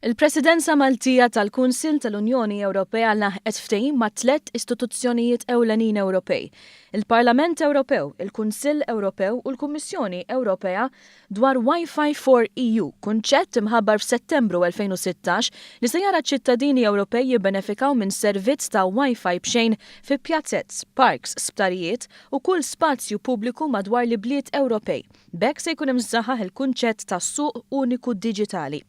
Il-Presidenza Maltija tal-Kunsill tal-Unjoni Ewropea laħqet ftehim ma' 3 istituzzjonijiet ewlenin Ewropej: il-Parlament Ewropew, il-Kunsill Ewropew u l-Kummissjoni Ewropea dwar Wi-Fi for EU, kunċett imħabbar f'Settembru 2016 li se jara ċ-ċittadini Ewropej jibbenefikaw minn servizz ta' Wi-Fi b'xejn fi pjazzett, parks, sptarijiet u kull spazju pubbliku madwar l-bliet Ewropej. B'hekk se jkun imsaħħaħ il-kunċett ta' suq uniku diġitali.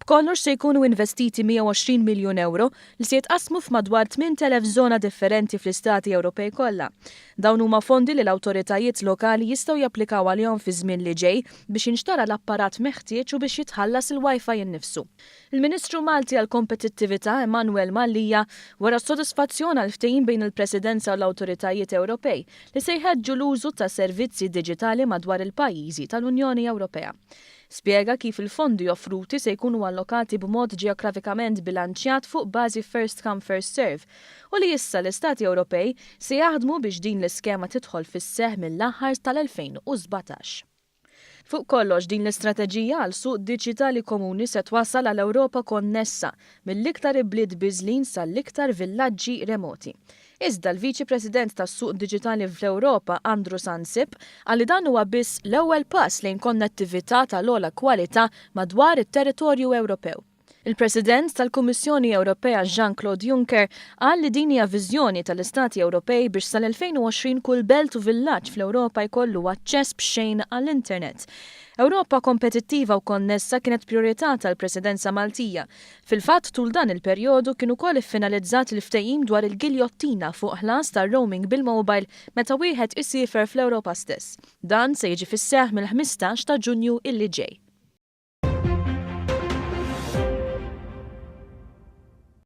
B'kollox se jkunu investiti 120 miljun euro li se jitqasmu f'madwar 8,000 żona differenti fl-Istati Ewropej kollha. Dawn huma fondi li l-awtoritajiet lokali jistgħu japplikaw għalihom fi żmien li ġej biex jinxtara l-apparat meħtieġ u biex jitħallas il-Wi-Fi innifsu. Il-Ministru Malti għall-Kompetittività Emanuel Mallija wara s-sodisfazzjon għal ftehim bejn il-Presidenza u l-Awtoritajiet Ewropej li se jħeġġu l-użu ta' servizzi diġitali madwar il-pajjiżi tal-Unjoni Ewropea. Spjega kif il-fondi offruti se jkunu allokati b'mod ġeografikament bilanċjat fuq bażi first come first serve u li issa l-Istati Ewropej se jaħdmu biex din l-iskema tidħol fis-seħħ mill-aħħar tal-2017. Fuq kollox din l-istrateġija għal suq diġitali komuni se twassal għal Ewropa konnessa mill-iktar ibliet biżlin sal-iktar villaġġi remoti. Iżda l-Viċi President tas-Suq Diġitali fl-Ewropa, Andrus Ansip, għalli dan huwa biss l-ewwel pass lejn konnettività tal-ogħla kwalità madwar it-territorju Ewropew. Il-President tal-Kummissjoni Ewropea Jean-Claude Juncker qal li din hija viżjoni tal-Istati Ewropej biex sal-2020 kull belt u villaġġ fl-Ewropa jkollu aċċess b'xejn għall-Internet. Ewropa kompetittiva u konnessa kienet priorità tal-Presidenza Maltija. Fil-fatt tul dan il-perjodu kienu ukoll iffinalizzat il-ftehim dwar il-giljottina fuq ħlas tar-roaming bil-mobile meta wieħed isiefer fl-Ewropa stess. Dan se jiġi fis-seħħ mill-15 ta' Ġunju illi ġej.